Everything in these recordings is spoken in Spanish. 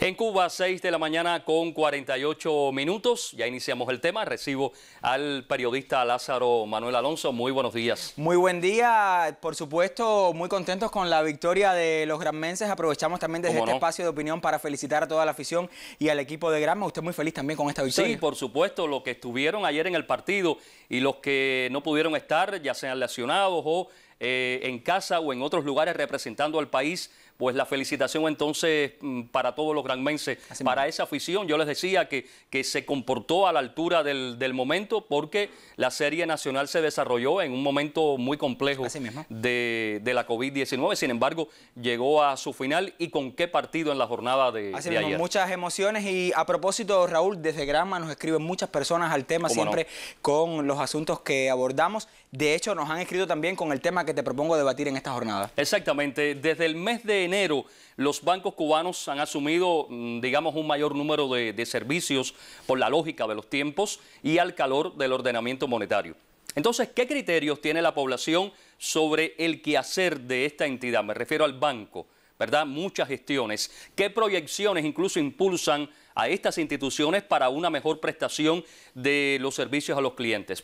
En Cuba, 6 de la mañana con 48 minutos. Ya iniciamos el tema. Recibo al periodista Lázaro Manuel Alonso. Muy buenos días. Muy buen día. Por supuesto, muy contentos con la victoria de los granmenses. Aprovechamos también desde este espacio de opinión para felicitar a toda la afición y al equipo de Granma. Usted muy feliz también con esta victoria. Sí, por supuesto. Los que estuvieron ayer en el partido y los que no pudieron estar, ya sean lesionados o en casa o en otros lugares representando al país, pues la felicitación entonces para todos los granmenses, para esa afición. Yo les decía que se comportó a la altura del momento, porque la serie nacional se desarrolló en un momento muy complejo de la COVID-19. Sin embargo, llegó a su final. ¿Y con qué partido en la jornada de ayer? Muchas emociones. Y a propósito, Raúl, desde Granma nos escriben muchas personas al tema, siempre con los asuntos que abordamos. De hecho, nos han escrito también con el tema que te propongo debatir en esta jornada. Exactamente. Desde el mes de enero, los bancos cubanos han asumido, digamos, un mayor número de servicios por la lógica de los tiempos y al calor del ordenamiento monetario. Entonces, ¿qué criterios tiene la población sobre el quehacer de esta entidad? Me refiero al banco, ¿verdad? Muchas gestiones. ¿Qué proyecciones incluso impulsan a estas instituciones para una mejor prestación de los servicios a los clientes?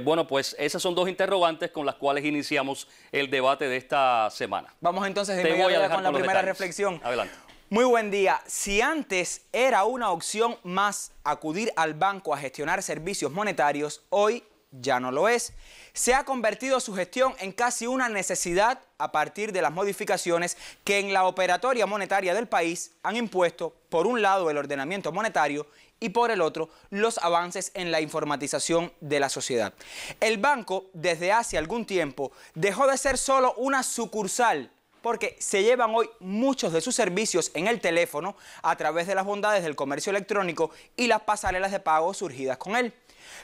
Bueno, pues esas son dos interrogantes con las cuales iniciamos el debate de esta semana. Vamos entonces de inmediato con la primera reflexión. Adelante. Muy buen día. Si antes era una opción más acudir al banco a gestionar servicios monetarios, hoy ya no lo es. Se ha convertido su gestión en casi una necesidad a partir de las modificaciones que en la operatoria monetaria del país han impuesto, por un lado, el ordenamiento monetario y por el otro, los avances en la informatización de la sociedad. El banco, desde hace algún tiempo, dejó de ser solo una sucursal, porque se llevan hoy muchos de sus servicios en el teléfono a través de las bondades del comercio electrónico y las pasarelas de pago surgidas con él.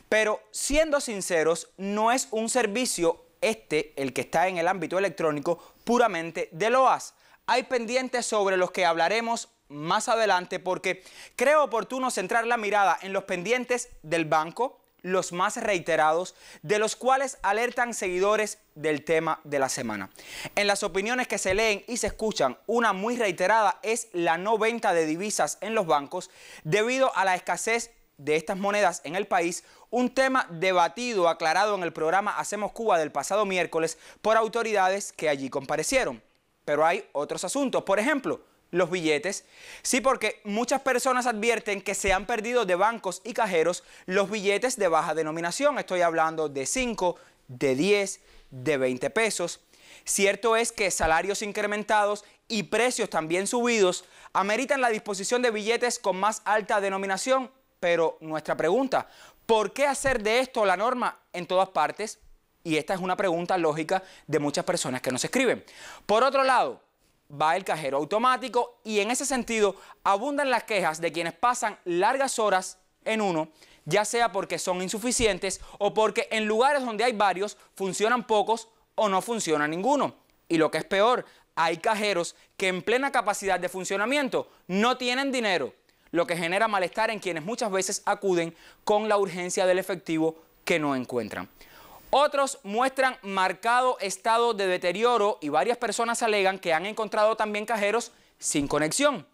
Pero, siendo sinceros, no es un servicio el que está en el ámbito electrónico puramente de loas. Hay pendientes sobre los que hablaremos más adelante, porque creo oportuno centrar la mirada en los pendientes del banco, los más reiterados, de los cuales alertan seguidores del tema de la semana. En las opiniones que se leen y se escuchan, una muy reiterada es la no venta de divisas en los bancos debido a la escasez de estas monedas en el país, un tema debatido, aclarado en el programa Hacemos Cuba del pasado miércoles por autoridades que allí comparecieron. Pero hay otros asuntos, por ejemplo, los billetes. Sí, porque muchas personas advierten que se han perdido de bancos y cajeros los billetes de baja denominación. Estoy hablando de 5, de 10, de 20 pesos. Cierto es que salarios incrementados y precios también subidos ameritan la disposición de billetes con más alta denominación. Pero nuestra pregunta, ¿por qué hacer de esto la norma en todas partes? Y esta es una pregunta lógica de muchas personas que nos escriben. Por otro lado, va el cajero automático y en ese sentido abundan las quejas de quienes pasan largas horas en uno, ya sea porque son insuficientes o porque en lugares donde hay varios funcionan pocos o no funciona ninguno. Y lo que es peor, hay cajeros que en plena capacidad de funcionamiento no tienen dinero, lo que genera malestar en quienes muchas veces acuden con la urgencia del efectivo que no encuentran. Otros muestran marcado estado de deterioro y varias personas alegan que han encontrado también cajeros sin conexión.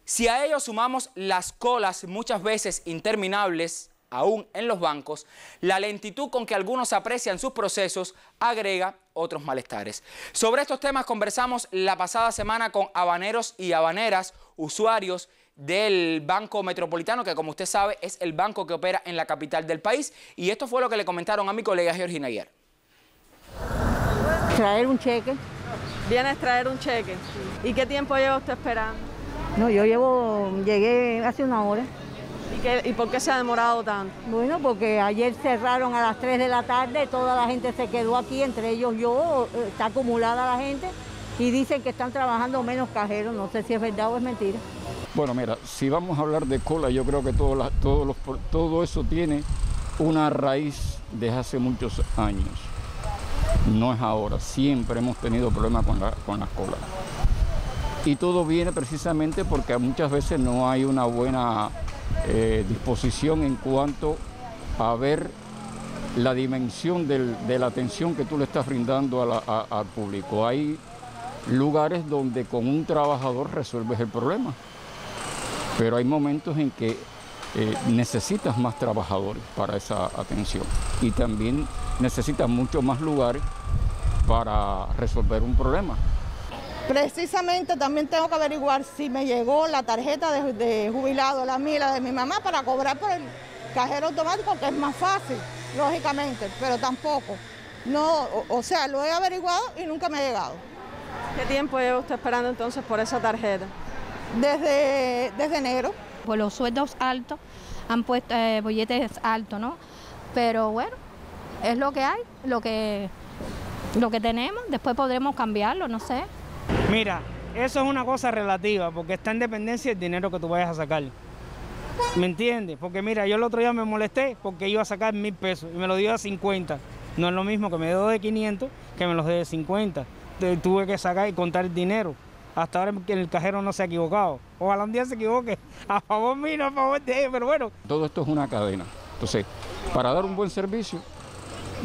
Si a ello sumamos las colas muchas veces interminables, aún en los bancos, la lentitud con que algunos aprecian sus procesos agrega otros malestares. Sobre estos temas conversamos la pasada semana con habaneros y habaneras, usuarios del Banco Metropolitano, que como usted sabe es el banco que opera en la capital del país, y esto fue lo que le comentaron a mi colega Georgina ayer. Traer un cheque. ¿Vienes a traer un cheque? Sí. ¿Y qué tiempo lleva usted esperando? No, llegué hace una hora. ¿Y por qué se ha demorado tanto? Bueno, porque ayer cerraron a las 3 de la tarde, toda la gente se quedó aquí, entre ellos yo, está acumulada la gente, y dicen que están trabajando menos cajeros, no sé si es verdad o es mentira. Bueno, mira, si vamos a hablar de cola, yo creo que todo eso tiene una raíz desde hace muchos años. No es ahora, siempre hemos tenido problemas con las colas. Y todo viene precisamente porque muchas veces no hay una buena disposición en cuanto a ver la dimensión de la atención que tú le estás brindando al público. Hay lugares donde con un trabajador resuelves el problema. pero hay momentos en que necesitas más trabajadores para esa atención y también necesitas muchos más lugares para resolver un problema. Precisamente también tengo que averiguar si me llegó la tarjeta de jubilado, la mía, la de mi mamá, para cobrar por el cajero automático, que es más fácil, lógicamente, pero tampoco. No, o sea, lo he averiguado y nunca me ha llegado. ¿Qué tiempo lleva usted esperando entonces por esa tarjeta? Desde enero. Por los sueldos altos han puesto billetes altos, ¿no? Pero bueno, es lo que hay, lo que tenemos, después podremos cambiarlo, no sé. Mira, eso es una cosa relativa, porque está en dependencia del dinero que tú vayas a sacar. ¿Me entiendes? Porque mira, yo el otro día me molesté porque iba a sacar 1.000 pesos y me lo dio a 50. No es lo mismo que me dio de 500 que me los dé de 50. Tuve que sacar y contar el dinero. Hasta ahora el cajero no se ha equivocado. Ojalá un día se equivoque. A favor mío, no a favor de él, pero bueno. Todo esto es una cadena. Entonces, para dar un buen servicio,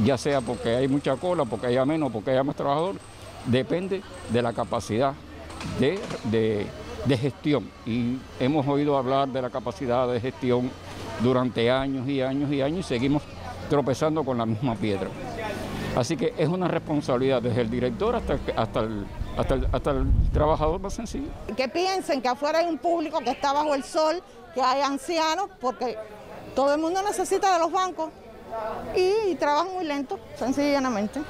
ya sea porque hay mucha cola, porque haya menos, porque haya más trabajadores, depende de la capacidad de gestión. Y hemos oído hablar de la capacidad de gestión durante años y años y años y seguimos tropezando con la misma piedra. Así que es una responsabilidad desde el director hasta el trabajador más sencillo. Que piensen que afuera hay un público que está bajo el sol, que hay ancianos, porque todo el mundo necesita de los bancos y trabajan muy lento, sencillamente.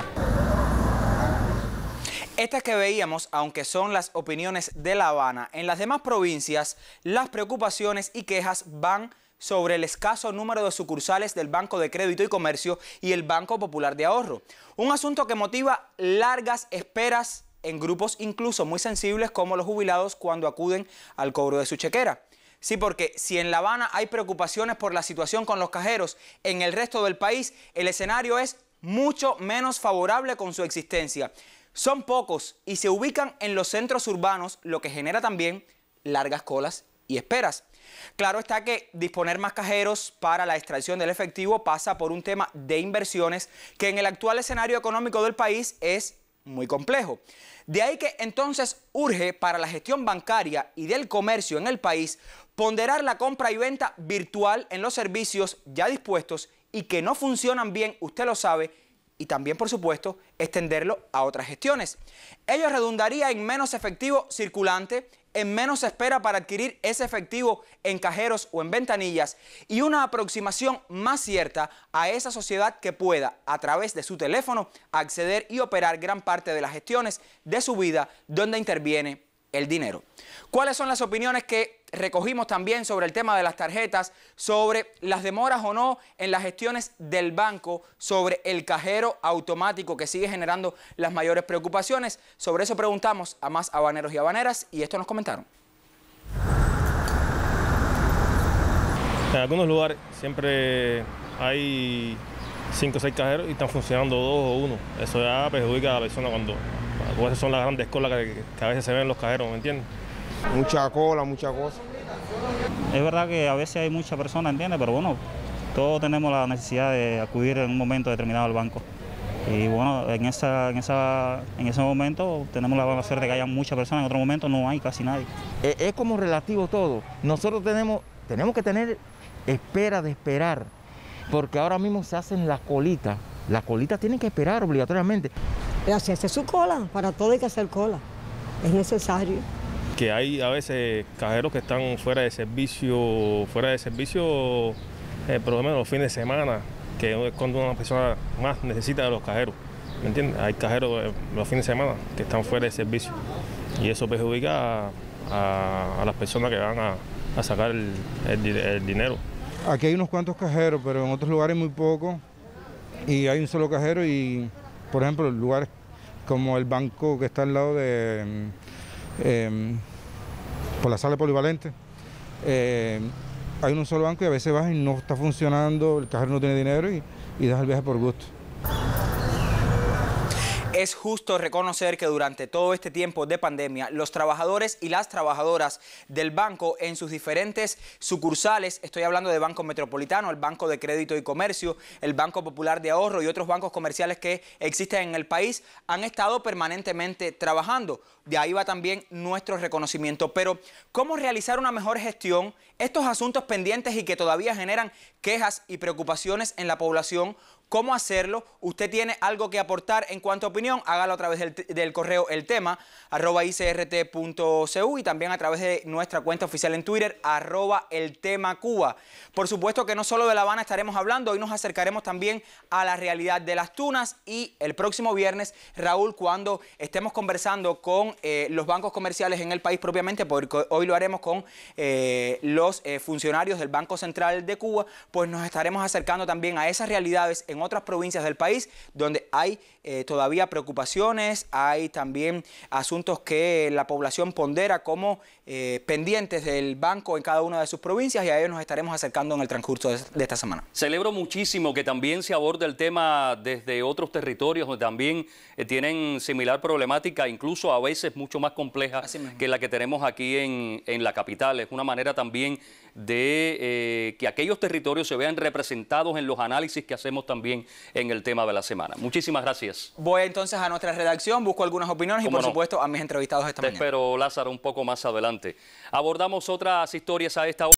Estas que veíamos, aunque son las opiniones de La Habana, en las demás provincias las preocupaciones y quejas van sobre el escaso número de sucursales del Banco de Crédito y Comercio y el Banco Popular de Ahorro. Un asunto que motiva largas esperas en grupos incluso muy sensibles como los jubilados cuando acuden al cobro de su chequera. Sí, porque si en La Habana hay preocupaciones por la situación con los cajeros, en el resto del país el escenario es mucho menos favorable con su existencia. Son pocos y se ubican en los centros urbanos, lo que genera también largas colas y esperas. Claro está que disponer más cajeros para la extracción del efectivo pasa por un tema de inversiones que en el actual escenario económico del país es muy complejo. De ahí que entonces urge para la gestión bancaria y del comercio en el país ponderar la compra y venta virtual en los servicios ya dispuestos y que no funcionan bien, usted lo sabe, y también, por supuesto, extenderlo a otras gestiones. Ello redundaría en menos efectivo circulante, en menos espera para adquirir ese efectivo en cajeros o en ventanillas y una aproximación más cierta a esa sociedad que pueda, a través de su teléfono, acceder y operar gran parte de las gestiones de su vida donde interviene el dinero. ¿Cuáles son las opiniones que recogimos también sobre el tema de las tarjetas, sobre las demoras o no en las gestiones del banco, sobre el cajero automático que sigue generando las mayores preocupaciones? Sobre eso preguntamos a más habaneros y habaneras y esto nos comentaron. En algunos lugares siempre hay 5 o 6 cajeros y están funcionando 2 o 1. Eso ya perjudica a la persona cuando esas son las grandes colas que a veces se ven en los cajeros, ¿me entiendes? Mucha cola, mucha cosa. Es verdad que a veces hay muchas personas, ¿entiendes? Pero bueno, todos tenemos la necesidad de acudir en un momento determinado al banco. Y bueno, en ese momento tenemos la buena suerte de que haya muchas personas, en otro momento no hay casi nadie. Es como relativo todo. Nosotros tenemos que tener espera de esperar, porque ahora mismo se hacen las colitas. Las colitas tienen que esperar obligatoriamente. Hacerse su cola, para todo hay que hacer cola, es necesario. Que hay a veces cajeros que están fuera de servicio, por lo menos los fines de semana, que es cuando una persona más necesita de los cajeros, ¿me entiendes? Hay cajeros los fines de semana que están fuera de servicio y eso perjudica a las personas que van a sacar el dinero. Aquí hay unos cuantos cajeros, pero en otros lugares muy pocos y hay un solo cajero y, por ejemplo, lugares como el banco que está al lado de... por la sala polivalente, hay un solo banco y a veces vas y no está funcionando, el cajero no tiene dinero y deja el viaje por gusto. Es justo reconocer que durante todo este tiempo de pandemia, los trabajadores y las trabajadoras del banco en sus diferentes sucursales, estoy hablando de Banco Metropolitano, el Banco de Crédito y Comercio, el Banco Popular de Ahorro y otros bancos comerciales que existen en el país, han estado permanentemente trabajando. De ahí va también nuestro reconocimiento. Pero, ¿cómo realizar una mejor gestión? Estos asuntos pendientes y que todavía generan quejas y preocupaciones en la población, ¿cómo hacerlo? Usted tiene algo que aportar en cuanto a opinión, hágalo a través del correo eltema@icrt.cu y también a través de nuestra cuenta oficial en Twitter, @eltemacuba. Por supuesto que no solo de La Habana estaremos hablando, hoy nos acercaremos también a la realidad de Las Tunas y el próximo viernes, Raúl, cuando estemos conversando con los bancos comerciales en el país propiamente, porque hoy lo haremos con los funcionarios del Banco Central de Cuba, pues nos estaremos acercando también a esas realidades en otras provincias del país donde hay todavía preocupaciones, hay también asuntos que la población pondera como pendientes del banco en cada una de sus provincias, y a ellos nos estaremos acercando en el transcurso de esta semana. Celebro muchísimo que también se aborde el tema desde otros territorios donde también tienen similar problemática, incluso a veces mucho más compleja que la que tenemos aquí en la capital. Es una manera también de que aquellos territorios se vean representados en los análisis que hacemos también en el tema de la semana. Muchísimas gracias. Voy entonces a nuestra redacción, busco algunas opiniones y por supuesto a mis entrevistados esta mañana. Te espero, Lázaro, un poco más adelante. Abordamos otras historias a esta hora.